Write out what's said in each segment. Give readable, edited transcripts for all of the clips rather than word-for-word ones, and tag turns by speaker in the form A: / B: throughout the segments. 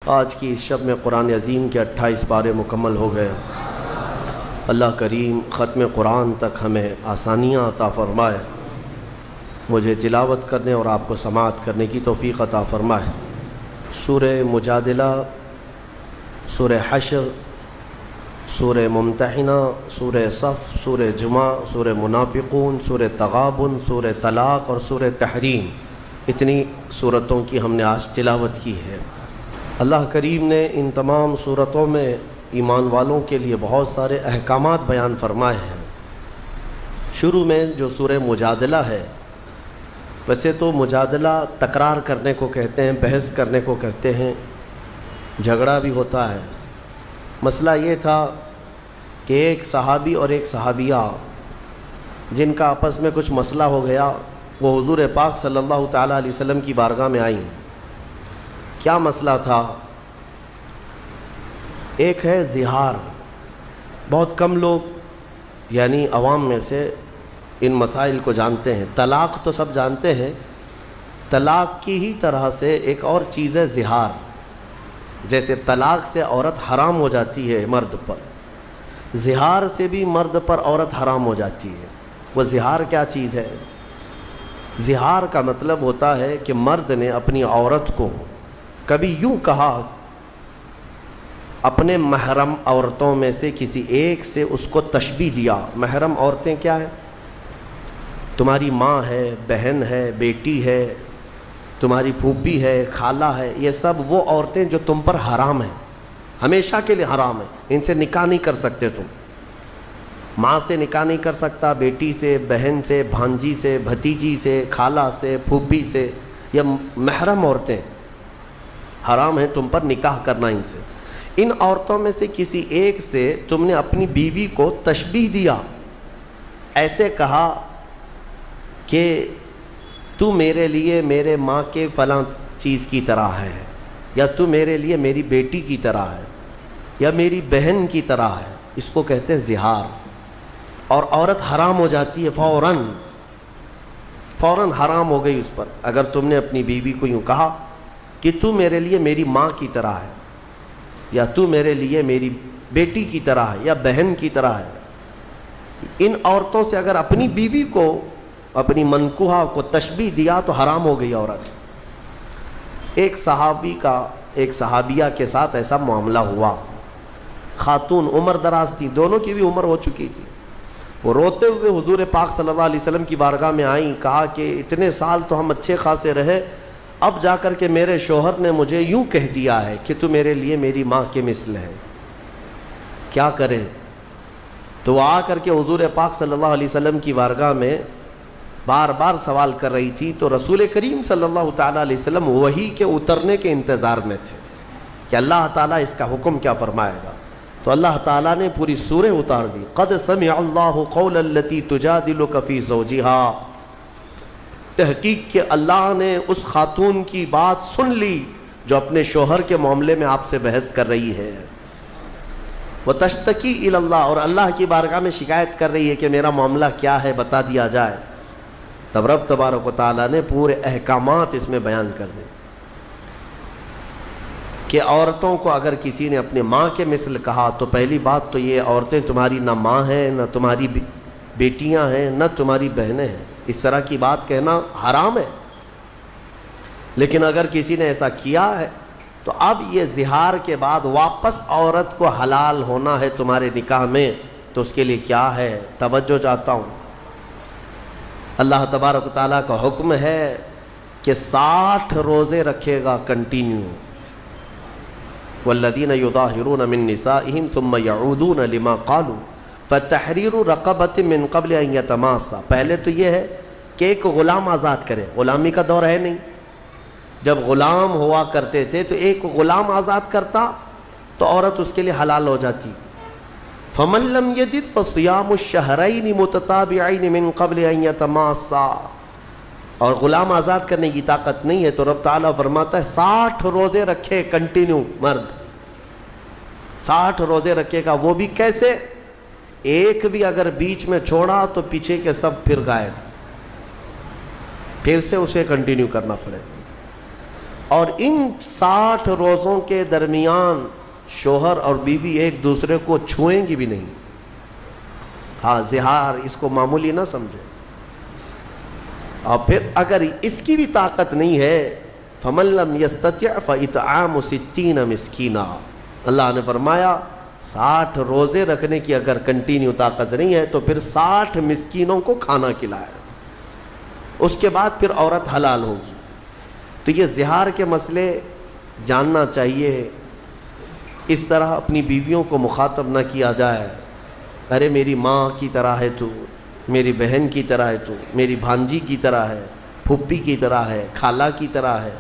A: آج کی اس شب میں قرآن عظیم کے 28 پارے مکمل ہو گئے۔ اللہ کریم ختم قرآن تک ہمیں آسانیاں عطا فرمائے، مجھے تلاوت کرنے اور آپ کو سماعت کرنے کی توفیق عطا فرمائے۔ سورہ مجادلہ، سورہ حشر، سورہ ممتحنہ، سورہ صف، سورہ جمعہ، سورہ منافقون، سورہ تغابن، سورہ طلاق اور سورہ تحریم، اتنی صورتوں کی ہم نے آج تلاوت کی ہے۔ اللہ کریم نے ان تمام صورتوں میں ایمان والوں کے لیے بہت سارے احکامات بیان فرمائے ہیں۔ شروع میں جو سورہ مجادلہ ہے، ویسے تو مجادلہ تکرار کرنے کو کہتے ہیں، بحث کرنے کو کہتے ہیں، جھگڑا بھی ہوتا ہے۔ مسئلہ یہ تھا کہ ایک صحابی اور ایک صحابیہ جن کا آپس میں کچھ مسئلہ ہو گیا، وہ حضور پاک صلی اللہ تعالیٰ علیہ وسلم کی بارگاہ میں آئیں۔ کیا مسئلہ تھا؟ ایک ہے زہار۔ بہت کم لوگ یعنی عوام میں سے ان مسائل کو جانتے ہیں۔ طلاق تو سب جانتے ہیں، طلاق کی ہی طرح سے ایک اور چیز ہے زہار۔ جیسے طلاق سے عورت حرام ہو جاتی ہے مرد پر، زہار سے بھی مرد پر عورت حرام ہو جاتی ہے۔ وہ زہار کیا چیز ہے؟ زہار کا مطلب ہوتا ہے کہ مرد نے اپنی عورت کو کبھی یوں کہا، اپنے محرم عورتوں میں سے کسی ایک سے اس کو تشبیہ دیا۔ محرم عورتیں کیا ہیں؟ تمہاری ماں ہے، بہن ہے، بیٹی ہے، تمہاری پھوپھی ہے، خالہ ہے، یہ سب وہ عورتیں جو تم پر حرام ہیں، ہمیشہ کے لیے حرام ہیں۔ ان سے نکاح نہیں کر سکتے تم۔ ماں سے نکاح نہیں کر سکتا، بیٹی سے، بہن سے، بھانجی سے، بھتیجی سے، خالہ سے، پھوپھی سے، یہ محرم عورتیں حرام ہیں تم پر نکاح کرنا ان سے۔ ان عورتوں میں سے کسی ایک سے تم نے اپنی بیوی کو تشبیہ دیا، ایسے کہا کہ تو میرے لیے میرے ماں کے فلاں چیز کی طرح ہے، یا تو میرے لیے میری بیٹی کی طرح ہے، یا میری بہن کی طرح ہے۔ اس کو کہتے ہیں زہار۔ اور عورت حرام ہو جاتی ہے فوراً حرام ہو گئی اس پر۔ اگر تم نے اپنی بیوی کو یوں کہا کہ تو میرے لیے میری ماں کی طرح ہے، یا تو میرے لیے میری بیٹی کی طرح ہے، یا بہن کی طرح ہے، ان عورتوں سے اگر اپنی بیوی کو، اپنی منکوحہ کو تشبیہ دیا تو حرام ہو گئی عورت۔ ایک صحابی کا ایک صحابیہ کے ساتھ ایسا معاملہ ہوا۔ خاتون عمر دراز تھی، دونوں کی بھی عمر ہو چکی تھی۔ وہ روتے ہوئے حضور پاک صلی اللہ علیہ وسلم کی بارگاہ میں آئیں، کہا کہ اتنے سال تو ہم اچھے خاصے رہے، اب جا کر کے میرے شوہر نے مجھے یوں کہہ دیا ہے کہ تو میرے لیے میری ماں کے مثل ہے، کیا کریں؟ تو وہ آ کر کے حضور پاک صلی اللہ علیہ وسلم کی بارگاہ میں بار بار سوال کر رہی تھی، تو رسول کریم صلی اللہ تعالیٰ علیہ وسلم وحی کے اترنے کے انتظار میں تھے کہ اللہ تعالیٰ اس کا حکم کیا فرمائے گا۔ تو اللہ تعالیٰ نے پوری سورہ اتار دی۔ قد سمع اللہ قول التی تجادلک فی زوجہا، تحقیق کہ اللہ نے اس خاتون کی بات سن لی جو اپنے شوہر کے معاملے میں آپ سے بحث کر رہی ہے۔ وتشتکی الی اللہ، اور اللہ کی بارگاہ میں شکایت کر رہی ہے کہ میرا معاملہ کیا ہے، بتا دیا جائے۔ تب رب تبارک و تعالیٰ نے پورے احکامات اس میں بیان کر دے کہ عورتوں کو اگر کسی نے اپنے ماں کے مثل کہا تو پہلی بات تو یہ، عورتیں تمہاری نہ ماں ہیں، نہ تمہاری بیٹیاں ہیں، نہ تمہاری بہنیں ہیں۔ اس طرح کی بات کہنا حرام ہے۔ لیکن اگر کسی نے ایسا کیا ہے تو اب یہ زہار کے بعد واپس عورت کو حلال ہونا ہے تمہارے نکاح میں، تو اس کے لیے کیا ہے؟ توجہ چاہتا ہوں۔ اللہ تبارک و تعالیٰ کا حکم ہے کہ 60 روزے رکھے گا کنٹینیو۔ والذین یظاہرون من نسائہم ثم یعودون لما قالوا فتحریر رقبۃ من قبل ان یتماسا۔ پہلے تو یہ ہے کہ ایک غلام آزاد کرے۔ غلامی کا دور ہے نہیں، جب غلام ہوا کرتے تھے تو ایک غلام آزاد کرتا تو عورت اس کے لیے حلال ہو جاتی۔ فمن لم یجد فصیام الشہرین متتابعین من قبل ان یتماسا۔ اور غلام آزاد کرنے کی طاقت نہیں ہے تو رب تعالیٰ فرماتا ہے 60 روزے رکھے کنٹینیو مرد، 60 روزے رکھے گا۔ وہ بھی کیسے؟ ایک بھی اگر بیچ میں چھوڑا تو پیچھے کے سب پھر غائب، پھر سے اسے کنٹینیو کرنا پڑے۔ اور ان 60 روزوں کے درمیان شوہر اور بیوی ایک دوسرے کو چھوئیں گی بھی نہیں. ہاں زہار اس کو معمولی نہ سمجھے. اور پھر اگر اس کی بھی طاقت نہیں ہے فَمَن لَّمْ يَسْتَطِعْ فَإِطْعَامُ 60 مسکینا. اللہ نے فرمایا 60 روزے رکھنے کی اگر کنٹینیو طاقت نہیں ہے تو پھر 60 مسکینوں کو کھانا کھلائے. اس کے بعد پھر عورت حلال ہوگی. تو یہ زہار کے مسئلے جاننا چاہیے. اس طرح اپنی بیویوں کو مخاطب نہ کیا جائے. ارے میری ماں کی طرح ہے تو، میری بہن کی طرح ہے تو، میری بھانجی کی طرح ہے، پھوپھی کی طرح ہے، خالہ کی طرح ہے.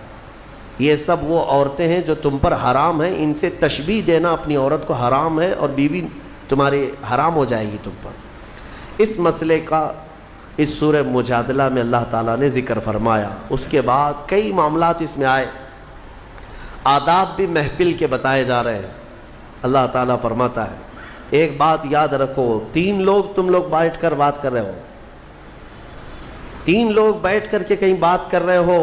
A: یہ سب وہ عورتیں ہیں جو تم پر حرام ہیں. ان سے تشبیہ دینا اپنی عورت کو حرام ہے اور بیوی تمہارے حرام ہو جائے گی تم پر. اس مسئلے کا اس سورہ مجادلہ میں اللہ تعالیٰ نے ذکر فرمایا. اس کے بعد کئی معاملات اس میں آئے. آداب بھی محفل کے بتائے جا رہے ہیں. اللہ تعالیٰ فرماتا ہے ایک بات یاد رکھو، 3 لوگ تم لوگ بیٹھ کر بات کر رہے ہو، 3 لوگ بیٹھ کر کے کہیں بات کر رہے ہو،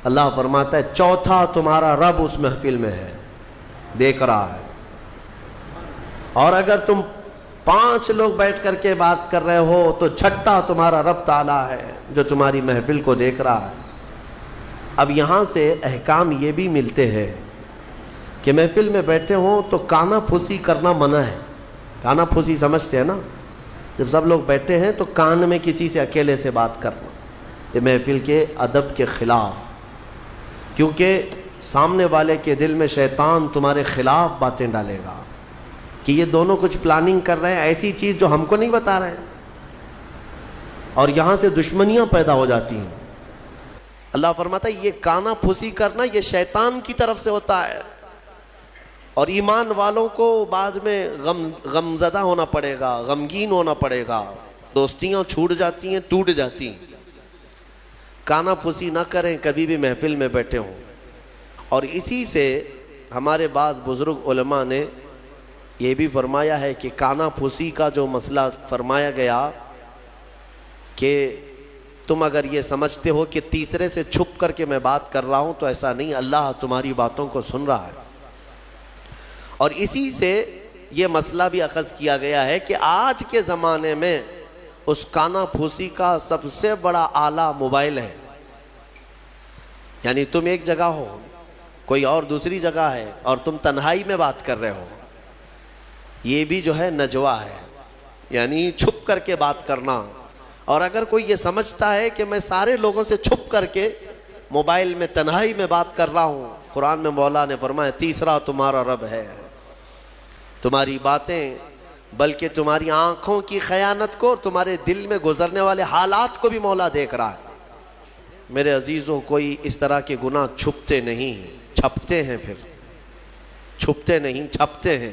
A: اللہ فرماتا ہے چوتھا تمہارا رب اس محفل میں ہے، دیکھ رہا ہے. اور اگر تم 5 لوگ بیٹھ کر کے بات کر رہے ہو تو چھٹا تمہارا رب تعالیٰ ہے جو تمہاری محفل کو دیکھ رہا ہے. اب یہاں سے احکام یہ بھی ملتے ہیں کہ محفل میں بیٹھے ہوں تو کانا پھوسی کرنا منع ہے. کانا پھوسی سمجھتے ہیں نا؟ جب سب لوگ بیٹھے ہیں تو کان میں کسی سے اکیلے سے بات کرنا، یہ محفل کے ادب کے خلاف. کیونکہ سامنے والے کے دل میں شیطان تمہارے خلاف باتیں ڈالے گا کہ یہ دونوں کچھ پلاننگ کر رہے ہیں، ایسی چیز جو ہم کو نہیں بتا رہے ہیں، اور یہاں سے دشمنیاں پیدا ہو جاتی ہیں. اللہ فرماتا ہے یہ کانا پھوسی کرنا یہ شیطان کی طرف سے ہوتا ہے. اور ایمان والوں کو بعد میں غمزدہ ہونا پڑے گا، غمگین ہونا پڑے گا. دوستیاں چھوٹ جاتی ہیں، ٹوٹ جاتی ہیں. کانا پھوسی نہ کریں کبھی بھی محفل میں بیٹھے ہوں. اور اسی سے ہمارے بعض بزرگ علماء نے یہ بھی فرمایا ہے کہ کانا پھوسی کا جو مسئلہ فرمایا گیا کہ تم اگر یہ سمجھتے ہو کہ تیسرے سے چھپ کر کے میں بات کر رہا ہوں تو ایسا نہیں، اللہ تمہاری باتوں کو سن رہا ہے. اور اسی سے یہ مسئلہ بھی اخذ کیا گیا ہے کہ آج کے زمانے میں اس کانا پھوسی کا سب سے بڑا آلہ موبائل ہے. یعنی تم ایک جگہ ہو، کوئی اور دوسری جگہ ہے اور تم تنہائی میں بات کر رہے ہو، یہ بھی جو ہے نجوا ہے، یعنی چھپ کر کے بات کرنا. اور اگر کوئی یہ سمجھتا ہے کہ میں سارے لوگوں سے چھپ کر کے موبائل میں تنہائی میں بات کر رہا ہوں، قرآن میں مولا نے فرمایا تیسرا تمہارا رب ہے. تمہاری باتیں بلکہ تمہاری آنکھوں کی خیانت کو، تمہارے دل میں گزرنے والے حالات کو بھی مولا دیکھ رہا ہے. میرے عزیزوں کوئی اس طرح کے گناہ چھپتے نہیں، چھپتے ہیں. پھر چھپتے نہیں، چھپتے ہیں.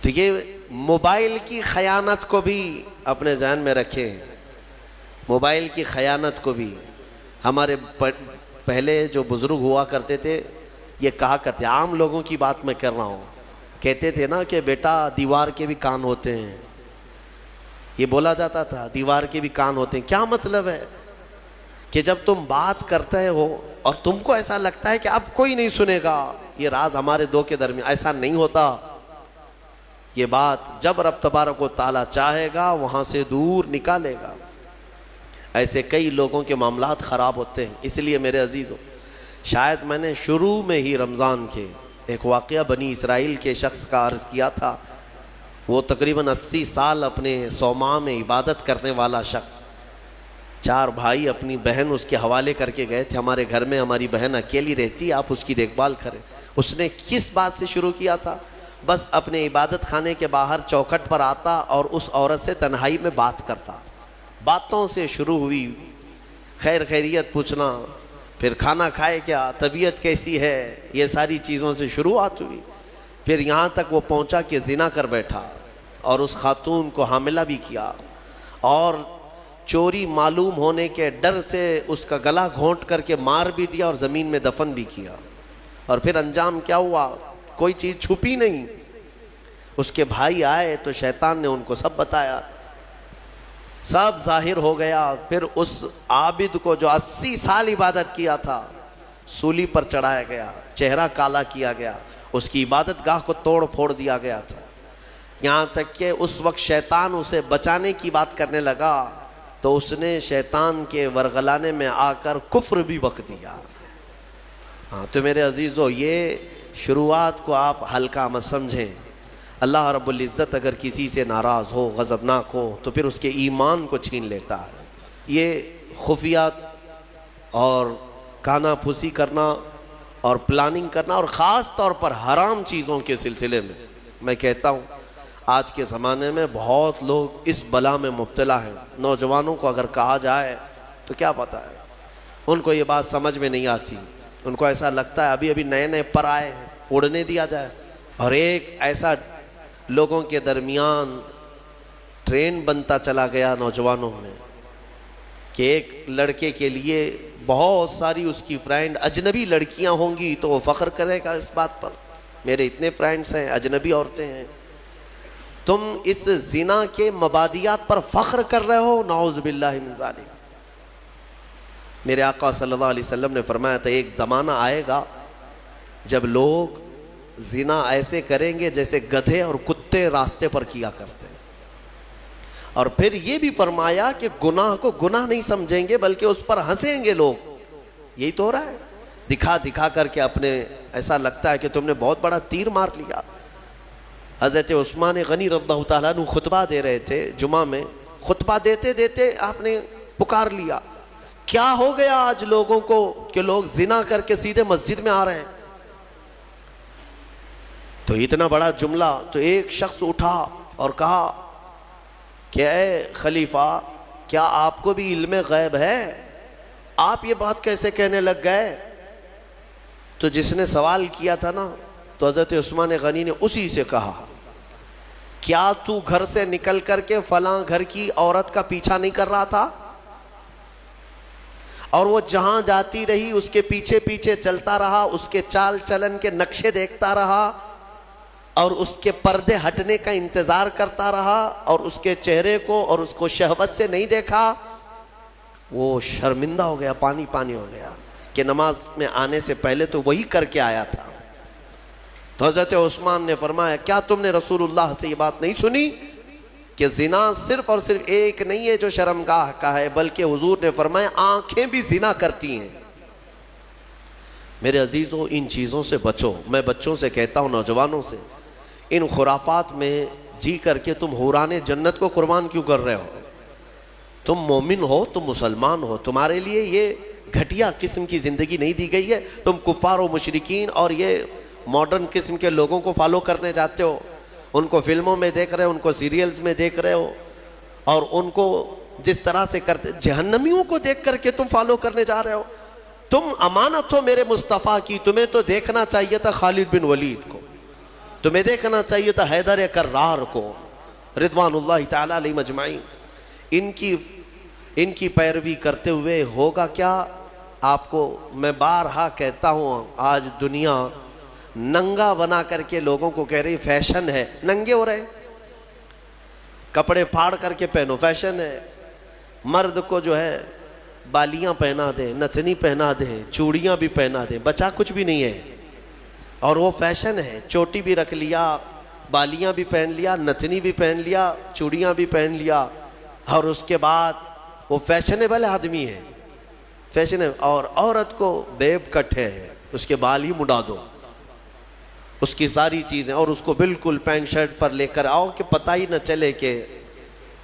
A: تو یہ موبائل کی خیانت کو بھی اپنے ذہن میں رکھیں. موبائل کی خیانت کو بھی ہمارے پہلے جو بزرگ ہوا کرتے تھے یہ کہا کرتے، عام لوگوں کی بات میں کر رہا ہوں، کہتے تھے نا کہ بیٹا دیوار کے بھی کان ہوتے ہیں. یہ بولا جاتا تھا دیوار کے بھی کان ہوتے ہیں. کیا مطلب ہے؟ کہ جب تم بات کرتے ہو اور تم کو ایسا لگتا ہے کہ اب کوئی نہیں سنے گا، یہ راز ہمارے دو کے درمیان، ایسا نہیں ہوتا. یہ بات جب رب تبارک و تعالیٰ چاہے گا وہاں سے دور نکالے گا. ایسے کئی لوگوں کے معاملات خراب ہوتے ہیں. اس لیے میرے عزیزوں، شاید میں نے شروع میں ہی رمضان کے ایک واقعہ بنی اسرائیل کے شخص کا عرض کیا تھا. وہ تقریباً 80 سال اپنے صومعہ میں عبادت کرنے والا شخص، 4 بھائی اپنی بہن اس کے حوالے کر کے گئے تھے، ہمارے گھر میں ہماری بہن اکیلی رہتی، آپ اس کی دیکھ بھال کریں. اس نے کس بات سے شروع کیا تھا؟ بس اپنے عبادت خانے کے باہر چوکھٹ پر آتا اور اس عورت سے تنہائی میں بات کرتا. باتوں سے شروع ہوئی، خیر خیریت پوچھنا، پھر کھانا کھائے کیا، طبیعت کیسی ہے، یہ ساری چیزوں سے شروعات ہوئی. پھر یہاں تک وہ پہنچا کہ زنا کر بیٹھا اور اس خاتون کو حاملہ بھی کیا، اور چوری معلوم ہونے کے ڈر سے اس کا گلا گھونٹ کر کے مار بھی دیا اور زمین میں دفن بھی کیا. اور پھر انجام کیا ہوا؟ کوئی چیز چھپی نہیں. اس کے بھائی آئے تو شیطان نے ان کو سب بتایا. سب ظاہر ہو گیا. پھر اس عابد کو جو 80 سال عبادت کیا تھا سولی پر چڑھایا گیا, چہرہ کالا کیا گیا, اس کی عبادت گاہ کو توڑ پھوڑ دیا گیا تھا. یہاں تک کہ اس وقت شیطان اسے بچانے کی بات کرنے لگا تو اس نے شیطان کے ورغلانے میں آ کر کفر بھی بک دیا. ہاں تو میرے عزیزو, یہ شروعات کو آپ ہلکا مت سمجھیں. اللہ رب العزت اگر کسی سے ناراض ہو, غضبناک ہو, تو پھر اس کے ایمان کو چھین لیتا ہے. یہ خفیات اور کانا پھوسی کرنا اور پلاننگ کرنا, اور خاص طور پر حرام چیزوں کے سلسلے میں کہتا ہوں آج کے زمانے میں بہت لوگ اس بلا میں مبتلا ہیں. نوجوانوں کو اگر کہا جائے تو کیا پتہ ہے, ان کو یہ بات سمجھ میں نہیں آتی. ان کو ایسا لگتا ہے ابھی نئے نئے پر آئے ہیں, اڑنے دیا جائے. اور ایک ایسا لوگوں کے درمیان ٹرین بنتا چلا گیا نوجوانوں میں کہ ایک لڑکے کے لیے بہت ساری اس کی فرینڈ اجنبی لڑکیاں ہوں گی تو وہ فخر کرے گا اس بات پر, میرے اتنے فرینڈز ہیں, اجنبی عورتیں ہیں. تم اس زنا کے مبادیات پر فخر کر رہے ہو, نعوذ باللہ من ذالک. میرے آقا صلی اللہ علیہ وسلم نے فرمایا تھا ایک زمانہ آئے گا جب لوگ زنا ایسے کریں گے جیسے گدھے اور کتے راستے پر کیا کرتے ہیں. اور پھر یہ بھی فرمایا کہ گناہ کو گناہ نہیں سمجھیں گے بلکہ اس پر ہنسیں گے لوگ. یہی تو ہو رہا ہے, دکھا دکھا کر کے اپنے ایسا لگتا ہے کہ تم نے بہت بڑا تیر مار لیا. حضرت عثمان غنی رضی اللہ تعالیٰ عنہ خطبہ دے رہے تھے جمعہ میں, خطبہ دیتے دیتے آپ نے پکار لیا, کیا ہو گیا آج لوگوں کو کہ لوگ زنا کر کے سیدھے مسجد میں آ رہے ہیں. تو اتنا بڑا جملہ, تو ایک شخص اٹھا اور کہا کہ اے خلیفہ, کیا آپ کو بھی علم غیب ہے, آپ یہ بات کیسے کہنے لگ گئے؟ تو جس نے سوال کیا تھا نا, تو حضرت عثمان غنی نے اسی سے کہا کیا تو گھر سے نکل کر کے فلاں گھر کی عورت کا پیچھا نہیں کر رہا تھا, اور وہ جہاں جاتی رہی اس کے پیچھے پیچھے چلتا رہا, اس کے چال چلن کے نقشے دیکھتا رہا, اور اس کے پردے ہٹنے کا انتظار کرتا رہا, اور اس کے چہرے کو اور اس کو شہوت سے نہیں دیکھا. وہ شرمندہ ہو گیا, پانی پانی ہو گیا کہ نماز میں آنے سے پہلے تو وہی کر کے آیا تھا. تو حضرت عثمان نے فرمایا کیا تم نے رسول اللہ سے یہ بات نہیں سنی کہ زنا صرف اور صرف ایک نہیں ہے جو شرمگاہ کا ہے, بلکہ حضور نے فرمایا آنکھیں بھی زنا کرتی ہیں. میرے عزیزو, ان چیزوں سے بچو. میں بچوں سے کہتا ہوں, نوجوانوں سے, ان خرافات میں جی کر کے تم حوران جنت کو قربان کیوں کر رہے ہو؟ تم مومن ہو, تم مسلمان ہو, تمہارے لیے یہ گھٹیا قسم کی زندگی نہیں دی گئی ہے. تم کفار و مشرکین اور یہ ماڈرن قسم کے لوگوں کو فالو کرنے جاتے ہو, ان کو فلموں میں دیکھ رہے ہو, ان کو سیریلز میں دیکھ رہے ہو, اور ان کو جس طرح سے کرتے, جہنمیوں کو دیکھ کر کے تم فالو کرنے جا رہے ہو. تم امانت ہو میرے مصطفیٰ کی, تمہیں تو دیکھنا چاہیے تھا خالد بن ولید کو, تمہیں دیکھنا چاہیے تھا حیدر کرار کو رضوان اللہ تعالیٰ علیہ مجمعین. ان کی پیروی کرتے ہوئے ہوگا کیا؟ آپ کو میں بارہا کہتا ہوں, آج دنیا ننگا بنا کر کے لوگوں کو کہہ رہی فیشن ہے, ننگے ہو رہے, کپڑے پھاڑ کر کے پہنو, فیشن ہے. مرد کو جو ہے بالیاں پہنا دیں, نتنی پہنا دیں, چوڑیاں بھی پہنا دیں, بچا کچھ بھی نہیں ہے, اور وہ فیشن ہے. چوٹی بھی رکھ لیا, بالیاں بھی پہن لیا, نتنی بھی پہن لیا, چوڑیاں بھی پہن لیا, اور اس کے بعد وہ فیشنیبل آدمی ہے, فیشن ہے. اور عورت کو بیب کٹ ہے, اس کے بال ہی مڈا دو, اس کی ساری چیزیں, اور اس کو بالکل پینٹ شرٹ پر لے کر آؤ کہ پتہ ہی نہ چلے کہ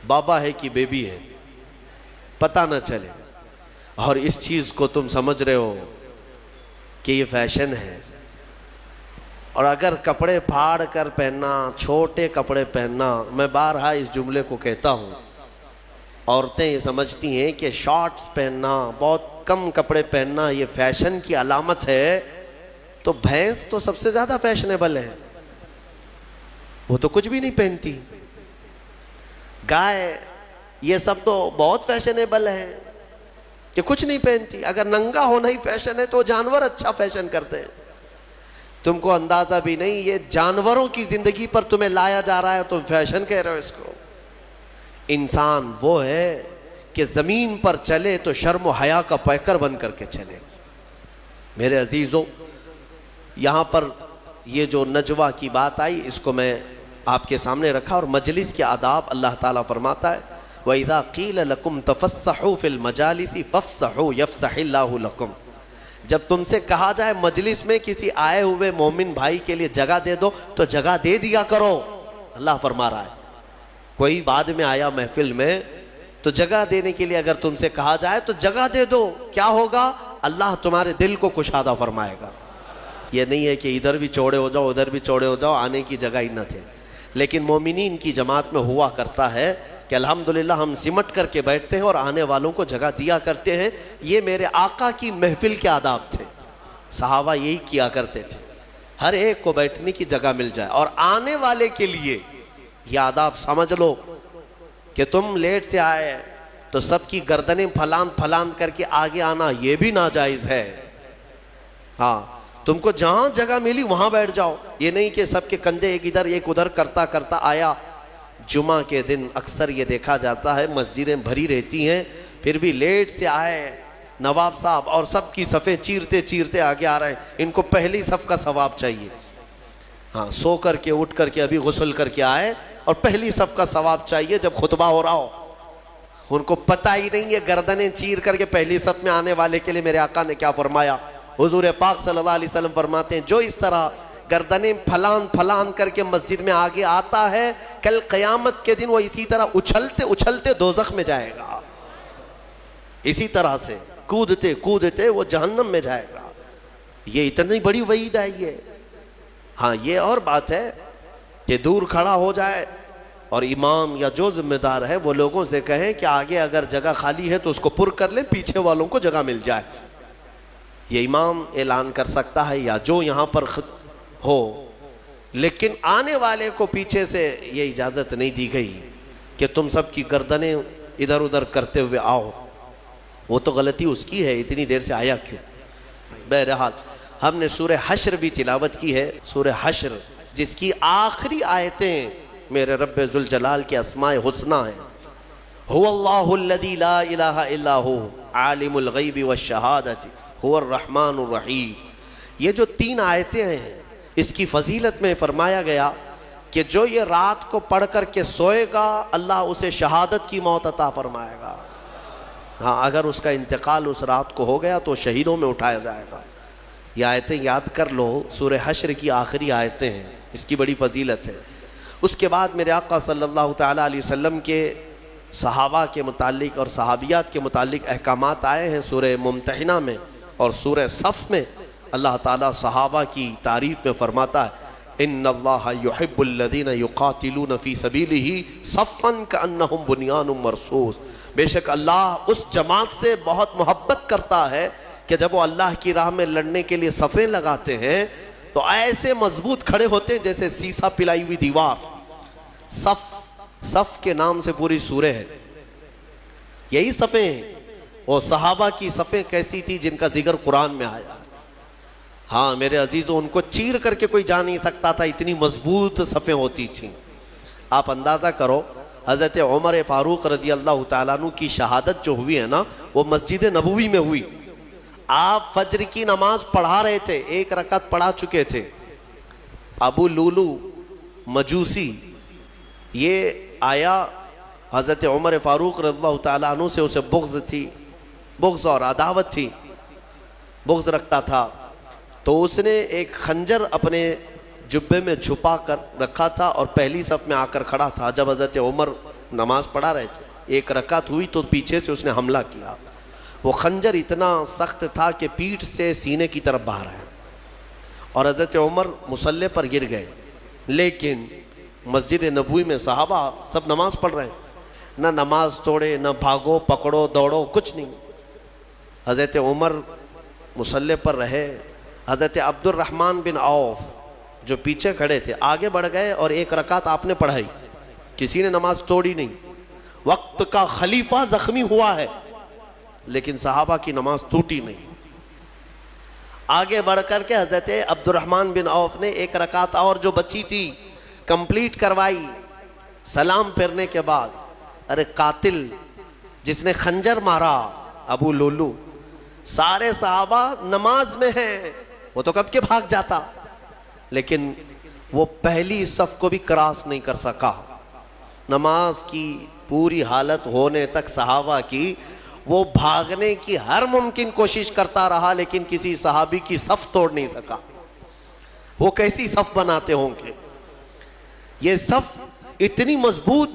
A: بابا ہے کہ بیبی ہے, پتہ نہ چلے. اور اس چیز کو تم سمجھ رہے ہو کہ یہ فیشن ہے. اور اگر کپڑے پھاڑ کر پہننا, چھوٹے کپڑے پہننا, میں بارہا اس جملے کو کہتا ہوں, عورتیں یہ سمجھتی ہیں کہ شارٹس پہننا, بہت کم کپڑے پہننا یہ فیشن کی علامت ہے. تو بھینس تو سب سے زیادہ فیشنیبل ہے, وہ تو کچھ بھی نہیں پہنتی. گائے, یہ سب تو بہت فیشنیبل ہے کہ کچھ نہیں پہنتی. اگر ننگا ہونا ہی فیشن ہے تو جانور اچھا فیشن کرتے ہیں. تم کو اندازہ بھی نہیں, یہ جانوروں کی زندگی پر تمہیں لایا جا رہا ہے, تم فیشن کہہ رہے ہو اس کو. انسان وہ ہے کہ زمین پر چلے تو شرم و حیا کا پیکر بن کر کے چلے۔ میرے عزیزوں، یہاں پر یہ جو نجوہ کی بات آئی اس کو میں آپ کے سامنے رکھا، اور مجلس کے آداب اللہ تعالیٰ فرماتا ہے وَإِذَا قِيلَ لَكُمْ تَفَسَّحُوا فِي الْمَجَالِسِ فَافْسَحُوا يَفْسَحِ اللَّهُ لَكُمْ۔ جب تم سے کہا جائے مجلس میں کسی آئے ہوئے مومن بھائی کے لیے جگہ دے دو تو جگہ دے دیا کرو، اللہ فرما رہا ہے۔ کوئی بعد میں آیا محفل میں تو جگہ دینے کے لیے اگر تم سے کہا جائے تو جگہ دے دو، کیا ہوگا؟ اللہ تمہارے دل کو کشادہ فرمائے گا۔ یہ نہیں ہے کہ ادھر بھی چوڑے ہو جاؤ ادھر بھی چوڑے ہو جاؤ، آنے کی جگہ ہی نہ تھے۔ لیکن مومنین کی جماعت میں ہوا کرتا ہے کہ الحمدللہ ہم سمٹ کر کے بیٹھتے ہیں اور آنے والوں کو جگہ دیا کرتے ہیں۔ یہ میرے آقا کی محفل کے آداب تھے، صحابہ یہی کیا کرتے تھے، ہر ایک کو بیٹھنے کی جگہ مل جائے۔ اور آنے والے کے لیے یہ آداب سمجھ لو کہ تم لیٹ سے آئے تو سب کی گردنیں پھلان کر کے آگے آنا یہ بھی ناجائز ہے۔ ہاں، تم کو جہاں جگہ ملی وہاں بیٹھ جاؤ، یہ نہیں کہ سب کے کندھے ایک ادھر ایک ادھر کرتا آیا۔ جمعہ کے دن اکثر یہ دیکھا جاتا ہے مسجدیں بھری رہتی ہیں، پھر بھی لیٹ سے آئے نواب صاحب اور سب کی صفیں چیرتے آگے آ رہے ہیں، ان کو پہلی صف کا ثواب چاہیے۔ ہاں، سو کر کے اٹھ کر کے ابھی غسل کر کے آئے اور پہلی صف کا ثواب چاہیے جب خطبہ ہو رہا ہو۔ ان کو پتہ ہی نہیں ہے گردنیں چیر کر کے پہلی صف میں آنے والے کے لیے میرے آقا نے کیا فرمایا۔ حضور پاک صلی اللہ علیہ وسلم فرماتے ہیں جو اس طرح گردنیں پھلان کر کے مسجد میں آگے آتا ہے، کل قیامت کے دن وہ اسی طرح اچھلتے دوزخ میں جائے گا، اسی طرح سے کودتے وہ جہنم میں جائے گا۔ یہ اتنی بڑی وعید ہے یہ۔ ہاں، یہ اور بات ہے کہ دور کھڑا ہو جائے اور امام یا جو ذمہ دار ہے وہ لوگوں سے کہیں کہ آگے اگر جگہ خالی ہے تو اس کو پر کر لیں، پیچھے والوں کو جگہ مل جائے۔ یہ امام اعلان کر سکتا ہے یا جو یہاں پر ہو، لیکن آنے والے کو پیچھے سے یہ اجازت نہیں دی گئی کہ تم سب کی گردنیں ادھر ادھر کرتے ہوئے آؤ۔ وہ تو غلطی اس کی ہے، اتنی دیر سے آیا کیوں؟ بہرحال ہم نے سورہ حشر بھی تلاوت کی ہے، سورہ حشر جس کی آخری آیتیں میرے رب ذوالجلال کے اسماء حسنی ہیں۔ هو اللہ الذی لا الہ الا هو عالم الغیب والشہادۃ هو الرحمن الرحیم۔ یہ جو 3 آیتیں ہیں اس کی فضیلت میں فرمایا گیا کہ جو یہ رات کو پڑھ کر کے سوئے گا اللہ اسے شہادت کی موت عطا فرمائے گا۔ ہاں، اگر اس کا انتقال اس رات کو ہو گیا تو شہیدوں میں اٹھایا جائے گا۔ یہ آیتیں یاد کر لو، سورہ حشر کی آخری آیتیں ہیں، اس کی بڑی فضیلت ہے۔ اس کے بعد میرے آقا صلی اللہ تعالیٰ علیہ وسلم کے صحابہ کے متعلق اور صحابیات کے متعلق احکامات آئے ہیں سورہ ممتحنہ میں اور سورہ صف میں۔ اللہ تعالیٰ صحابہ کی تعریف میں فرماتا ہے ان اللہ یحب الذین یقاتلون فی سبیلہ صفا کأنہم بنیان مرصوص۔ بے شک اللہ اس جماعت سے بہت محبت کرتا ہے کہ جب وہ اللہ کی راہ میں لڑنے کے لیے صفیں لگاتے ہیں تو ایسے مضبوط کھڑے ہوتے ہیں جیسے سیسا پلائی ہوئی دیوار۔ صف کے نام سے پوری سورہ ہے، یہی صفیں ہیں۔ وہ صحابہ کی صفیں کیسی تھی جن کا ذکر قرآن میں آیا۔ ہاں میرے عزیزوں، ان کو چیر کر کے کوئی جا نہیں سکتا تھا، اتنی مضبوط صفیں ہوتی تھیں۔ آپ اندازہ کرو حضرت عمر فاروق رضی اللہ تعالیٰ عنہ کی شہادت جو ہوئی ہے نا، وہ مسجد نبوی میں ہوئی۔ آپ فجر کی نماز پڑھا رہے تھے، 1 رکعت پڑھا چکے تھے۔ ابو لولو مجوسی یہ آیا، حضرت عمر فاروق رضی اللہ تعالیٰ عنہ سے اسے بغض تھی، بغض اور عداوت تھی، بغض رکھتا تھا۔ تو اس نے ایک خنجر اپنے جبے میں چھپا کر رکھا تھا اور پہلی صف میں آ کر کھڑا تھا۔ جب حضرت عمر نماز پڑھا رہے تھے، 1 رکعت ہوئی تو پیچھے سے اس نے حملہ کیا۔ وہ خنجر اتنا سخت تھا کہ پیٹھ سے سینے کی طرف باہر آیا اور حضرت عمر مصلی پر گر گئے۔ لیکن مسجد نبوی میں صحابہ سب نماز پڑھ رہے ہیں، نہ نماز توڑے، نہ بھاگو پکڑو دوڑو، کچھ نہیں۔ حضرت عمر مصلی پر رہے۔ حضرت عبد الرحمن بن عوف جو پیچھے کھڑے تھے آگے بڑھ گئے اور 1 رکعت آپ نے پڑھائی، کسی نے نماز توڑی نہیں۔ وقت کا خلیفہ زخمی ہوا ہے لیکن صحابہ کی نماز ٹوٹی نہیں۔ آگے بڑھ کر کے حضرت عبد الرحمن بن عوف نے 1 رکعت اور جو بچی تھی کمپلیٹ کروائی۔ سلام پھرنے کے بعد ارے قاتل جس نے خنجر مارا ابو لولو، سارے صحابہ نماز میں ہیں، وہ تو کب کے بھاگ جاتا، لیکن وہ پہلی صف کو بھی کراس نہیں کر سکا۔ نماز کی پوری حالت ہونے تک صحابہ کی وہ بھاگنے کی ہر ممکن کوشش کرتا رہا، لیکن کسی صحابی کی صف توڑ نہیں سکا۔ وہ کیسی صف بناتے ہوں گے؟ یہ صف اتنی مضبوط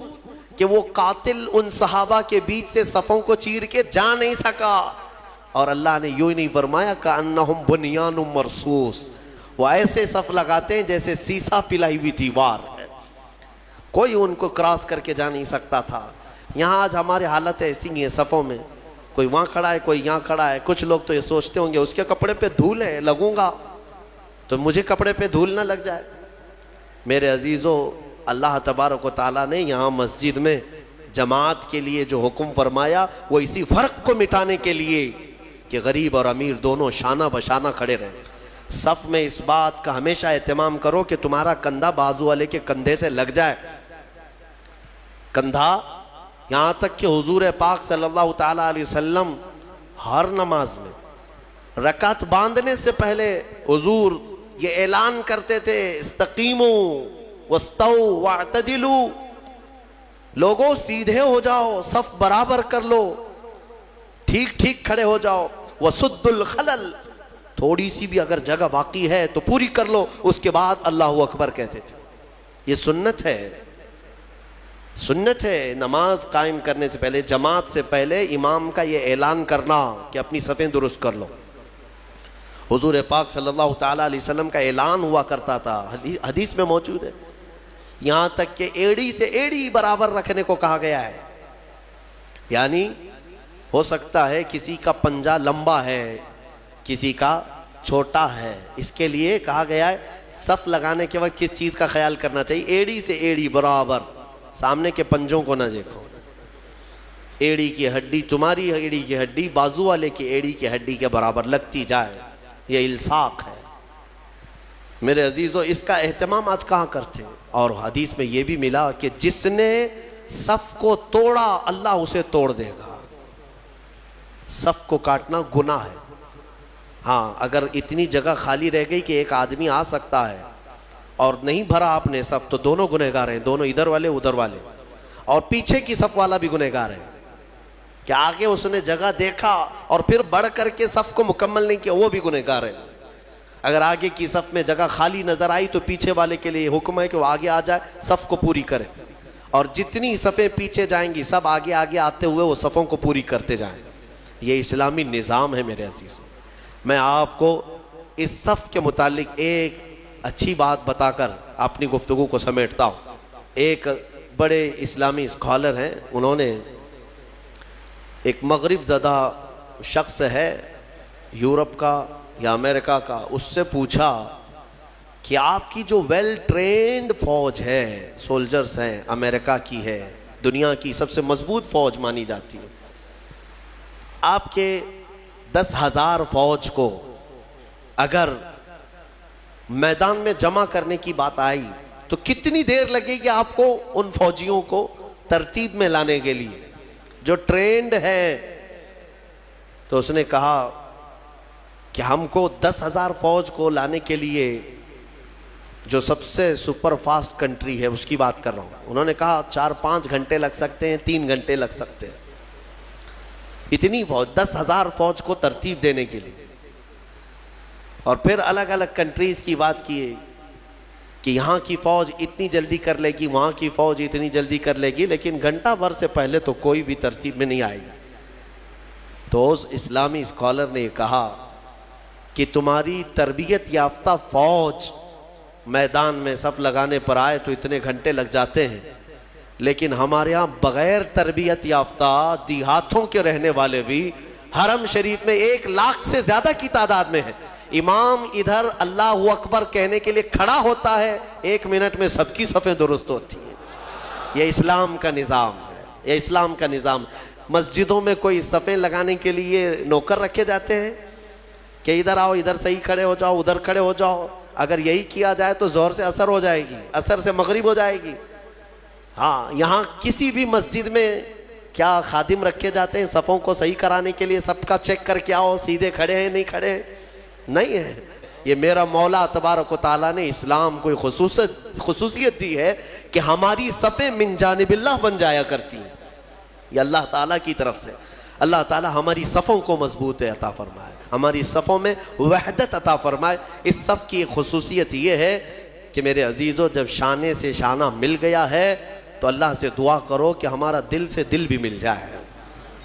A: کہ وہ قاتل ان صحابہ کے بیچ سے صفوں کو چیر کے جا نہیں سکا، اور اللہ نے یوں ہی نہیں فرمایا کأنہم بنیان مرصوص، وہ ایسے صف لگاتے ہیں جیسے سیسا پلائی ہوئی دیوار ہے، کوئی ان کو کراس کر کے جا نہیں سکتا تھا۔ یہاں آج ہمارے حالت ایسی ہیں صفوں میں، کوئی وہاں کھڑا ہے کوئی یہاں کھڑا ہے، کچھ لوگ تو یہ سوچتے ہوں گے اس کے کپڑے پہ دھول ہے، لگوں گا تو مجھے کپڑے پہ دھول نہ لگ جائے۔ میرے عزیزو، اللہ تبارک و تعالیٰ نے یہاں مسجد میں جماعت کے لیے جو حکم فرمایا وہ اسی فرق کو مٹانے کے لیے کہ غریب اور امیر دونوں شانہ بشانہ کھڑے رہیں۔ صف میں اس بات کا ہمیشہ اہتمام کرو کہ تمہارا کندھا بازو والے کے کندھے سے لگ جائے، کندھا، یہاں تک کہ حضور پاک صلی اللہ تعالیٰ علیہ وسلم ہر نماز میں رکعت باندھنے سے پہلے حضور یہ اعلان کرتے تھے استقیموا واستووا واعتدلوا، لوگوں سیدھے ہو جاؤ، صف برابر کر لو، ٹھیک ٹھیک کھڑے ہو جاؤ، وسدوا الخلل، تھوڑی سی بھی اگر جگہ باقی ہے تو پوری کر لو، اس کے بعد اللہ اکبر کہتے تھے۔ یہ سنت ہے، سنت ہے نماز قائم کرنے سے پہلے، جماعت سے پہلے امام کا یہ اعلان کرنا کہ اپنی صفیں درست کر لو۔ حضور پاک صلی اللہ تعالیٰ علیہ وسلم کا اعلان ہوا کرتا تھا، حدیث میں موجود ہے، یہاں تک کہ ایڑی سے ایڑی برابر رکھنے کو کہا گیا ہے، یعنی ہو سکتا ہے کسی کا پنجہ لمبا ہے کسی کا چھوٹا ہے، اس کے لیے کہا گیا ہے صف لگانے کے وقت کس چیز کا خیال کرنا چاہیے، ایڑی سے ایڑی برابر، سامنے کے پنجوں کو نہ دیکھو، ایڑی کی ہڈی، تمہاری ایڑی کی ہڈی بازو والے کی ایڑی کی ہڈی کے برابر لگتی جائے، یہ الصاق ہے۔ میرے عزیزو، اس کا اہتمام آج کہاں کرتے ہیں؟ اور حدیث میں یہ بھی ملا کہ جس نے صف کو توڑا اللہ اسے توڑ دے گا۔ صف کو کاٹنا گناہ ہے، ہاں اگر اتنی جگہ خالی رہ گئی کہ ایک آدمی آ سکتا ہے اور نہیں بھرا آپ نے صف، تو دونوں گنہگار ہیں، دونوں ادھر والے ادھر والے، اور پیچھے کی صف والا بھی گنہگار ہے کہ آگے اس نے جگہ دیکھا اور پھر بڑھ کر کے صف کو مکمل نہیں کیا، وہ بھی گنہگار ہے۔ اگر آگے کی صف میں جگہ خالی نظر آئی تو پیچھے والے کے لیے حکم ہے کہ وہ آگے آ جائے، صف کو پوری کرے، اور جتنی صفیں پیچھے جائیں گی سب آگے آگے آتے ہوئے وہ صفوں کو پوری کرتے جائیں۔ یہ اسلامی نظام ہے میرے عزیزوں۔ میں آپ کو اس صف کے متعلق ایک اچھی بات بتا کر اپنی گفتگو کو سمیٹتا ہوں۔ ایک بڑے اسلامی اسکالر ہیں، انہوں نے ایک مغرب زدہ شخص ہے یورپ کا یا امریکہ کا، اس سے پوچھا کہ آپ کی جو ویل ٹرینڈ فوج ہے، سولجرز ہیں، امریکہ کی ہے، دنیا کی سب سے مضبوط فوج مانی جاتی ہے، آپ کے 10,000 فوج کو اگر میدان میں جمع کرنے کی بات آئی تو کتنی دیر لگے گی آپ کو ان فوجیوں کو ترتیب میں لانے کے لیے جو ٹرینڈ ہے؟ تو اس نے کہا کہ ہم کو 10,000 فوج کو لانے کے لیے جو سب سے سپر فاسٹ کنٹری ہے اس کی بات کر رہا ہوں، انہوں نے کہا 4-5 گھنٹے لگ سکتے ہیں، 3 گھنٹے لگ سکتے ہیں، اتنی فوج 10,000 فوج کو ترتیب دینے کے لیے۔ اور پھر الگ الگ کنٹریز کی بات کیے کہ یہاں کی فوج اتنی جلدی کر لے گی، وہاں کی فوج اتنی جلدی کر لے گی، لیکن گھنٹہ بھر سے پہلے تو کوئی بھی ترتیب میں نہیں آئے گی۔ تو اس اسلامی اسکالر نے کہا کہ تمہاری تربیت یافتہ فوج میدان میں صف لگانے پر آئے تو اتنے گھنٹے لگ جاتے ہیں، لیکن ہمارے ہاں بغیر تربیت یافتہ دیہاتوں کے رہنے والے بھی حرم شریف میں 1 لاکھ سے زیادہ کی تعداد میں ہیں۔ امام ادھر اللہ اکبر کہنے کے لیے کھڑا ہوتا ہے، 1 منٹ میں سب کی صفیں درست ہوتی ہیں۔ یہ اسلام کا نظام ہے، یہ اسلام کا نظام۔ مسجدوں میں کوئی صفیں لگانے کے لیے نوکر رکھے جاتے ہیں کہ ادھر آؤ، ادھر صحیح کھڑے ہو جاؤ، ادھر کھڑے ہو جاؤ؟ اگر یہی کیا جائے تو ظہر سے عصر ہو جائے گی، عصر سے مغرب ہو جائے گی۔ ہاں یہاں کسی بھی مسجد میں کیا خادم رکھے جاتے ہیں صفوں کو صحیح کرانے کے لیے؟ سب کا چیک کر کے آؤ سیدھے کھڑے ہیں نہیں کھڑے ہیں؟ نہیں ہے. یہ میرا مولا تبارک و تعالیٰ نے اسلام کو خصوصیت دی ہے کہ ہماری صفیں من جانب اللہ بن جایا کرتی ہیں. یہ اللہ تعالیٰ کی طرف سے. اللہ تعالیٰ ہماری صفوں کو مضبوط عطا فرمائے, ہماری صفوں میں وحدت عطا فرمائے. اس صف کی ایک خصوصیت یہ ہے کہ میرے عزیزو, جب شانے سے شانہ مل گیا ہے تو اللہ سے دعا کرو کہ ہمارا دل سے دل بھی مل جائے.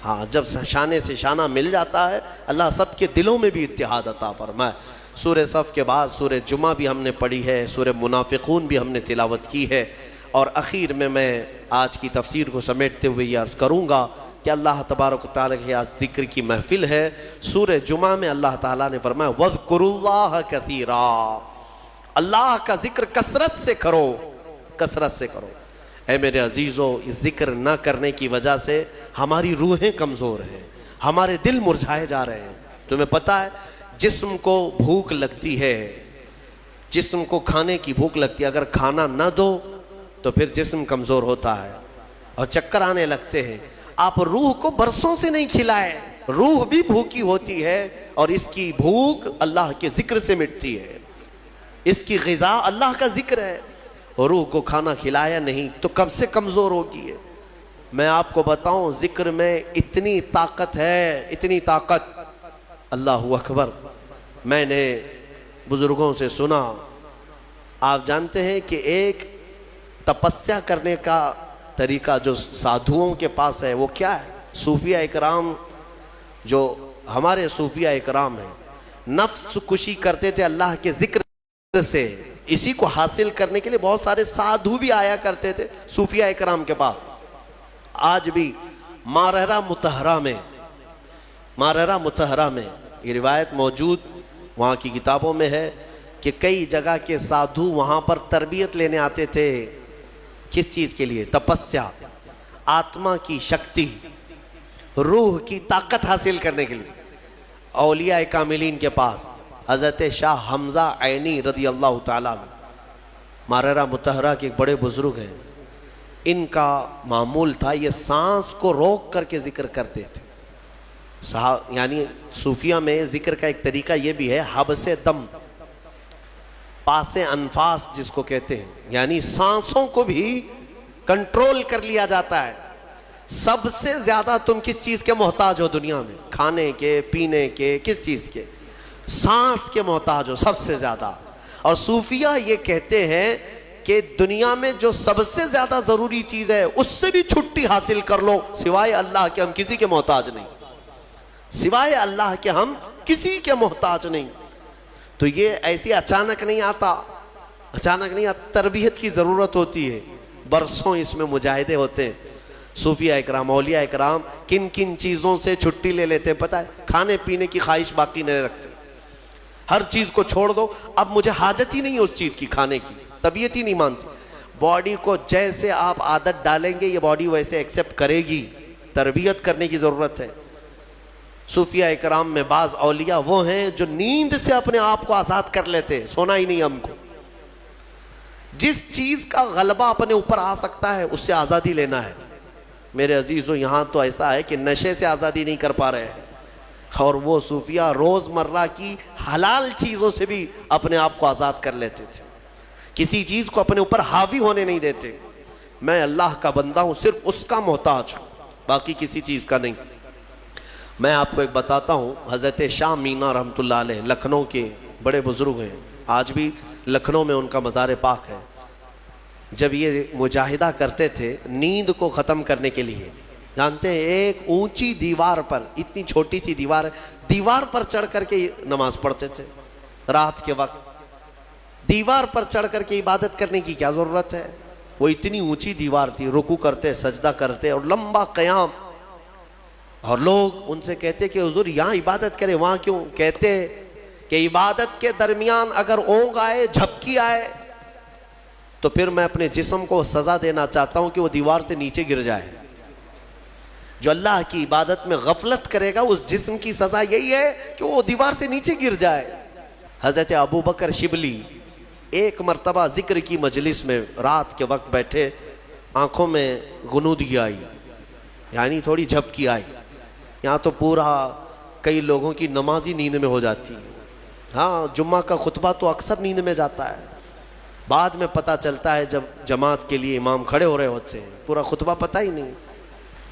A: ہاں جب شانے سے شانہ مل جاتا ہے اللہ سب کے دلوں میں بھی اتحاد عطا فرمائے. سورہ صف کے بعد سورہ جمعہ بھی ہم نے پڑھی ہے, سورہ منافقون بھی ہم نے تلاوت کی ہے, اور اخیر میں آج کی تفسیر کو سمیٹتے ہوئے یہ عرض کروں گا کہ اللہ تبارک و تعالیٰ کے آج ذکر کی محفل ہے. سورہ جمعہ میں اللہ تعالیٰ نے فرمایا وَاذْكُرُوا اللَّهَ كَثِيرًا, اللہ کا ذکر کثرت سے کرو, کثرت سے کرو. اے میرے عزیزو, اس ذکر نہ کرنے کی وجہ سے ہماری روحیں کمزور ہیں, ہمارے دل مرجھائے جا رہے ہیں. تمہیں پتہ ہے جسم کو بھوک لگتی ہے, جسم کو کھانے کی بھوک لگتی ہے, اگر کھانا نہ دو تو پھر جسم کمزور ہوتا ہے اور چکر آنے لگتے ہیں. آپ روح کو برسوں سے نہیں کھلائے, روح بھی بھوکی ہوتی ہے اور اس کی بھوک اللہ کے ذکر سے مٹتی ہے. اس کی غذا اللہ کا ذکر ہے. روح کو کھانا کھلایا نہیں تو کب سے کمزور ہوگی ہے. میں آپ کو بتاؤں ذکر میں اتنی طاقت ہے, اتنی طاقت. اللہ اکبر. میں نے بزرگوں سے سنا, آپ جانتے ہیں کہ ایک تپسیا کرنے کا طریقہ جو سادھوؤں کے پاس ہے وہ کیا ہے؟ صوفیہ اکرام, جو ہمارے صوفیہ اکرام ہیں, نفس کشی کرتے تھے اللہ کے ذکر سے. اسی کو حاصل کرنے کے لیے بہت سارے سادھو بھی آیا کرتے تھے صوفیہ اکرام کے پاس. آج بھی مارہرہ متحرہ میں یہ روایت موجود وہاں کی کتابوں میں ہے کہ کئی جگہ کے سادھو وہاں پر تربیت لینے آتے تھے. کس چیز کے لیے؟ تپسیا, آتما کی شکتی, روح کی طاقت حاصل کرنے کے لیے. اولیاء کاملین کے پاس حضرت شاہ حمزہ عینی رضی اللہ تعالیٰ مارہرہ متحرہ کے ایک بڑے بزرگ ہیں. ان کا معمول تھا یہ سانس کو روک کر کے ذکر کرتے تھے. یعنی صوفیہ میں ذکر کا ایک طریقہ یہ بھی ہے حبس دم, پاس انفاس جس کو کہتے ہیں, یعنی سانسوں کو بھی کنٹرول کر لیا جاتا ہے. سب سے زیادہ تم کس چیز کے محتاج ہو دنیا میں؟ کھانے کے, پینے کے, کس چیز کے؟ سانس کے محتاج ہو سب سے زیادہ. اور صوفیہ یہ کہتے ہیں کہ دنیا میں جو سب سے زیادہ ضروری چیز ہے اس سے بھی چھٹی حاصل کر لو, سوائے اللہ کے ہم کسی کے محتاج نہیں, سوائے اللہ کے ہم کسی کے محتاج نہیں. تو یہ ایسی اچانک نہیں آتا, تربیت کی ضرورت ہوتی ہے, برسوں اس میں مجاہدے ہوتے ہیں. صوفیہ اکرام, اولیاء اکرام کن کن چیزوں سے چھٹی لے لیتے ہیں پتہ ہے؟ کھانے پینے کی خواہش باقی نہیں رکھتے, ہر چیز کو چھوڑ دو, اب مجھے حاجت ہی نہیں اس چیز کی کھانے کی, طبیعت ہی نہیں مانتی. باڈی کو جیسے آپ عادت ڈالیں گے یہ باڈی ویسے ایکسیپٹ کرے گی, تربیت کرنے کی ضرورت ہے. صوفیہ اکرام میں بعض اولیاء وہ ہیں جو نیند سے اپنے آپ کو آزاد کر لیتے, سونا ہی نہیں ہم کو. جس چیز کا غلبہ اپنے اوپر آ سکتا ہے اس سے آزادی لینا ہے. میرے عزیزو یہاں تو ایسا ہے کہ نشے سے آزادی نہیں کر پا رہے ہیں, اور وہ صوفیہ روز مرہ کی حلال چیزوں سے بھی اپنے آپ کو آزاد کر لیتے تھے, کسی چیز کو اپنے اوپر حاوی ہونے نہیں دیتے. میں اللہ کا بندہ ہوں, صرف اس کا محتاج ہوں, باقی کسی چیز کا نہیں. میں آپ کو ایک بتاتا ہوں, حضرت شاہ مینا رحمۃ اللہ علیہ لکھنؤ کے بڑے بزرگ ہیں, آج بھی لکھنؤ میں ان کا مزار پاک ہے. جب یہ مجاہدہ کرتے تھے نیند کو ختم کرنے کے لیے, جانتے ہیں ایک اونچی دیوار پر, اتنی چھوٹی سی دیوار ہے, دیوار پر چڑھ کر کے نماز پڑھتے تھے رات کے وقت. دیوار پر چڑھ کر کے عبادت کرنے کی کیا ضرورت ہے؟ وہ اتنی اونچی دیوار تھی, رکوع کرتے, سجدہ کرتے اور لمبا قیام. اور لوگ ان سے کہتے کہ حضور یہاں عبادت کریں, وہاں کیوں؟ کہتے کہ عبادت کے درمیان اگر اونگ آئے, جھپکی آئے, تو پھر میں اپنے جسم کو سزا دینا چاہتا ہوں کہ وہ دیوار سے نیچے گر جائے. جو اللہ کی عبادت میں غفلت کرے گا اس جسم کی سزا یہی ہے کہ وہ دیوار سے نیچے گر جائے. حضرت ابو بکر شبلی ایک مرتبہ ذکر کی مجلس میں رات کے وقت بیٹھے, آنکھوں میں غنودگی آئی، یعنی تھوڑی جھپکی آئی. یہاں تو پورا کئی لوگوں کی نماز ہی نیند میں ہو جاتی ہے. ہاں جمعہ کا خطبہ تو اکثر نیند میں جاتا ہے، بعد میں پتہ چلتا ہے جب جماعت کے لیے امام کھڑے ہو رہے ہوتے ہیں، پورا خطبہ پتہ ہی نہیں.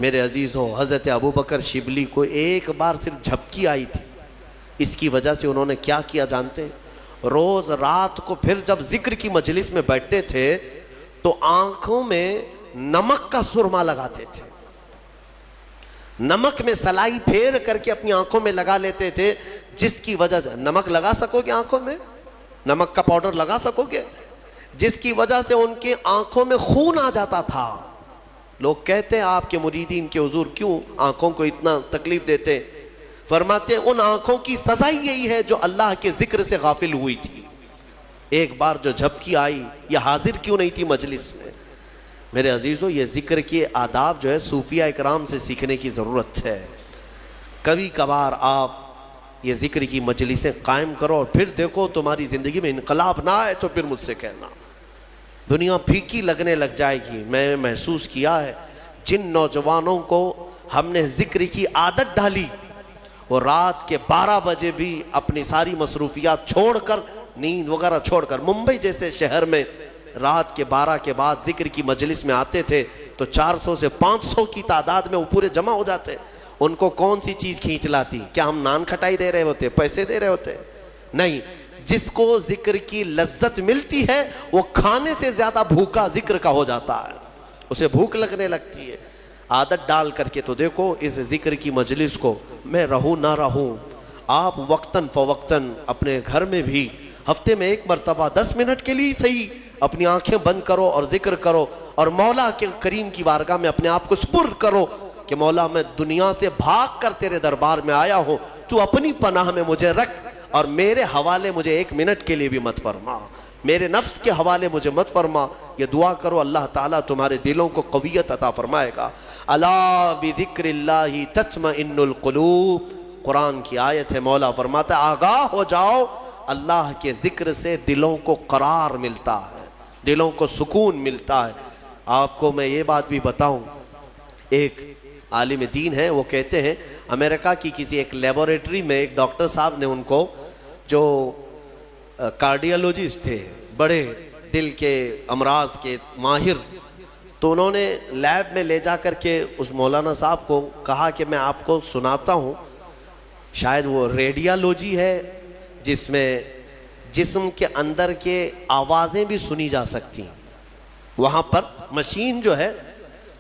A: میرے عزیزوں، حضرت ابوبکر شبلی کو ایک بار صرف جھپکی آئی تھی. اس کی وجہ سے انہوں نے کیا کیا جانتے ہیں؟ روز رات کو پھر جب ذکر کی مجلس میں بیٹھتے تھے تو آنکھوں میں نمک کا سرما لگاتے تھے، نمک میں سلائی پھیر کر کے اپنی آنکھوں میں لگا لیتے تھے، جس کی وجہ سے نمک لگا سکو گے آنکھوں میں، نمک کا پاؤڈر لگا سکو گے، جس کی وجہ سے ان کی آنکھوں میں خون آ جاتا تھا. لوگ کہتے ہیں آپ کے مریدین کے حضور کیوں آنکھوں کو اتنا تکلیف دیتے؟ فرماتے ہیں ان آنکھوں کی سزا یہی ہے جو اللہ کے ذکر سے غافل ہوئی تھی. ایک بار جو جھپکی آئی، یہ حاضر کیوں نہیں تھی مجلس میں؟ میرے عزیزو، یہ ذکر کے آداب جو ہے صوفیاء اکرام سے سیکھنے کی ضرورت ہے. کبھی کبھار آپ یہ ذکر کی مجلسیں قائم کرو اور پھر دیکھو تمہاری زندگی میں انقلاب نہ آئے تو پھر مجھ سے کہنا. دنیا پھیکی لگنے لگ جائے گی. میں محسوس کیا ہے جن نوجوانوں کو ہم نے ذکر کی عادت ڈالی وہ رات کے 12 بجے بھی اپنی ساری مصروفیات چھوڑ کر، نیند وغیرہ چھوڑ کر، ممبئی جیسے شہر میں رات کے 12 کے بعد ذکر کی مجلس میں آتے تھے تو 400 سے 500 کی تعداد میں وہ پورے جمع ہو جاتے. ان کو کون سی چیز کھینچ لاتی؟ کیا ہم نان کھٹائی دے رہے ہوتے، پیسے دے رہے ہوتے؟ نہیں. جس کو ذکر کی لذت ملتی ہے وہ کھانے سے زیادہ بھوکا ذکر کا ہو جاتا ہے، اسے بھوک لگنے لگتی ہے. عادت ڈال کر کے تو دیکھو اس ذکر کی مجلس کو. میں رہوں نہ رہوں، آپ وقتاً فوقتاً اپنے گھر میں بھی ہفتے میں ایک مرتبہ 10 منٹ کے لیے صحیح اپنی آنکھیں بند کرو اور ذکر کرو اور مولا کے کریم کی بارگاہ میں اپنے آپ کو سپرد کرو کہ مولا میں دنیا سے بھاگ کر تیرے دربار میں آیا ہوں، تو اپنی پناہ میں مجھے رکھ اور میرے حوالے مجھے 1 منٹ کے لیے بھی مت فرما، میرے نفس کے حوالے مجھے مت فرما. یہ دعا کرو، اللہ تعالیٰ تمہارے دلوں کو قویت عطا فرمائے گا. الا بذکر اللہ تطمئن القلوب، قرآن کی آیت ہے. مولا فرماتا ہے آگاہ ہو جاؤ، اللہ کے ذکر سے دلوں کو قرار ملتا ہے، دلوں کو سکون ملتا ہے. آپ کو میں یہ بات بھی بتاؤں، ایک عالم دین ہے، وہ کہتے ہیں امریکہ کی کسی ایک لیبوریٹری میں ایک ڈاکٹر صاحب نے ان کو، جو کارڈیالوجسٹ تھے، بڑے دل کے امراض کے ماہر، تو انہوں نے لیب میں لے جا کر کے اس مولانا صاحب کو کہا کہ میں آپ کو سناتا ہوں، شاید وہ ریڈیالوجی ہے جس میں جسم کے اندر کے آوازیں بھی سنی جا سکتی ہیں. وہاں پر مشین جو ہے،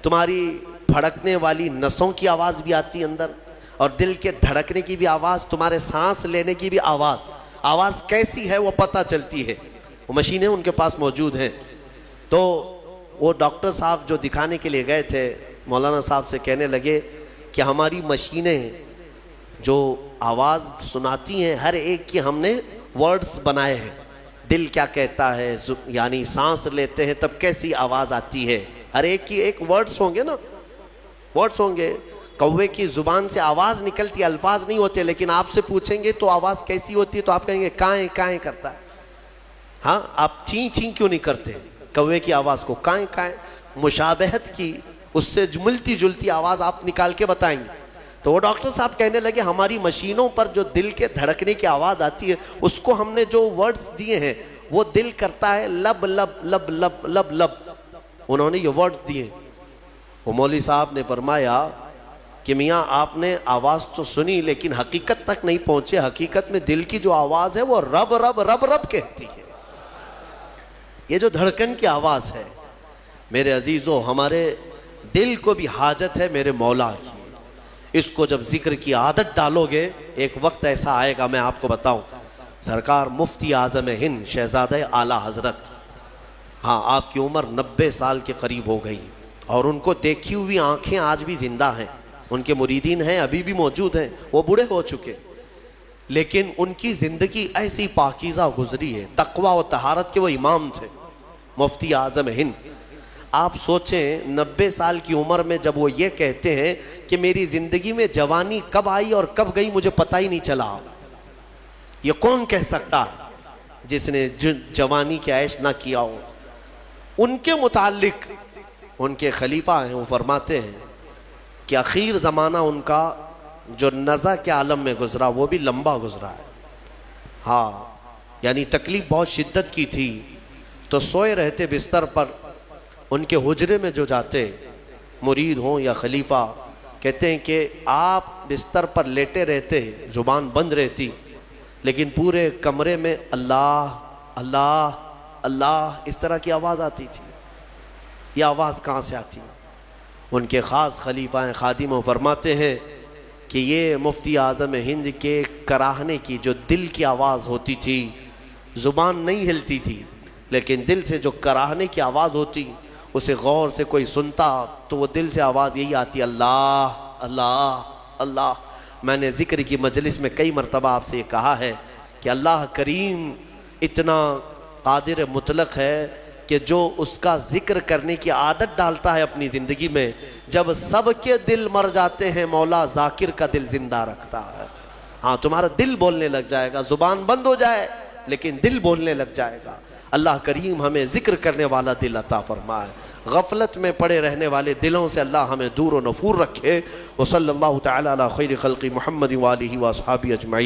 A: تمہاری پھڑکنے والی نسوں کی آواز بھی آتی ہے اندر، اور دل کے دھڑکنے کی بھی آواز، تمہارے سانس لینے کی بھی آواز کیسی ہے وہ پتہ چلتی ہے. وہ مشینیں ان کے پاس موجود ہیں. تو وہ ڈاکٹر صاحب جو دکھانے کے لیے گئے تھے مولانا صاحب سے کہنے لگے کہ ہماری مشینیں جو آواز سناتی ہیں ہر ایک کی ہم نے ورڈز بنائے ہیں. دل کیا کہتا ہے، یعنی سانس لیتے ہیں تب کیسی آواز آتی ہے، ہر ایک کی ایک ورڈز ہوں گے نا، ورڈز ہوں گے. کوے کی زبان سے آواز نکلتی ہے، الفاظ نہیں ہوتے، لیکن آپ سے پوچھیں گے تو آواز کیسی ہوتی ہے تو آپ کہیں گے کائیں کائیں کرتا ہے. ہاں، آپ چین چین کیوں نہیں کرتے؟ کوے کی آواز کو کائیں کائیں، مشابہت کی اس سے ملتی جلتی آواز آپ نکال کے بتائیں گے. تو وہ ڈاکٹر صاحب کہنے لگے ہماری مشینوں پر جو دل کے دھڑکنے کی آواز آتی ہے اس کو ہم نے جو ورڈز دیے ہیں وہ دل کرتا ہے لب لب لب لب لب لب. انہوں نے یہ ورڈز دیے. وہ مولوی صاحب نے فرمایا کہ میاں آپ نے آواز تو سنی لیکن حقیقت تک نہیں پہنچے. حقیقت میں دل کی جو آواز ہے وہ رب رب رب رب کہتی ہے. یہ جو دھڑکن کی آواز ہے میرے عزیزو، ہمارے دل کو بھی حاجت ہے میرے مولا کی. اس کو جب ذکر کی عادت ڈالو گے ایک وقت ایسا آئے گا، میں آپ کو بتاؤں، سرکار مفتی اعظم ہند شہزادہ اعلیٰ حضرت، ہاں آپ کی عمر 90 سال کے قریب ہو گئی اور ان کو دیکھی ہوئی آنکھیں آج بھی زندہ ہیں. ان کے مریدین ہیں، ابھی بھی موجود ہیں، وہ بوڑھے ہو چکے لیکن ان کی زندگی ایسی پاکیزہ گزری ہے. تقوی و طہارت کے وہ امام تھے، مفتی اعظم ہند. آپ سوچیں 90 سال کی عمر میں جب وہ یہ کہتے ہیں کہ میری زندگی میں جوانی کب آئی اور کب گئی مجھے پتہ ہی نہیں چلا. یہ کون کہہ سکتا ہے جس نے جوانی کی عیش نہ کیا ہو؟ ان کے متعلق ان کے خلیفہ ہیں، وہ فرماتے ہیں کہ اخیر زمانہ ان کا جو نزع کے عالم میں گزرا وہ بھی لمبا گزرا ہے. ہاں یعنی تکلیف بہت شدت کی تھی، تو سوئے رہتے بستر پر، ان کے حجرے میں جو جاتے مرید ہوں یا خلیفہ، کہتے ہیں کہ آپ بستر پر لیٹے رہتے، زبان بند رہتی، لیکن پورے کمرے میں اللہ اللہ اللہ اس طرح کی آواز آتی تھی. یہ آواز کہاں سے آتی؟ ان کے خاص خلیفہ ہیں، خادم، و فرماتے ہیں کہ یہ مفتی اعظم ہند کے کراہنے کی جو دل کی آواز ہوتی تھی، زبان نہیں ہلتی تھی لیکن دل سے جو کراہنے کی آواز ہوتی، اسے غور سے کوئی سنتا تو وہ دل سے آواز یہی آتی، اللہ اللہ اللہ. میں نے ذکر کی مجلس میں کئی مرتبہ آپ سے یہ کہا ہے کہ اللہ کریم اتنا قادر مطلق ہے کہ جو اس کا ذکر کرنے کی عادت ڈالتا ہے اپنی زندگی میں، جب سب کے دل مر جاتے ہیں مولا ذاکر کا دل زندہ رکھتا ہے. ہاں تمہارا دل بولنے لگ جائے گا، زبان بند ہو جائے لیکن دل بولنے لگ جائے گا. اللہ کریم ہمیں ذکر کرنے والا دل عطا فرمائے، غفلت میں پڑے رہنے والے دلوں سے اللہ ہمیں دور و نفور رکھے. وصلی اللہ تعالی علی خیر خلق محمد وآلہ واصحابہ اجمعین.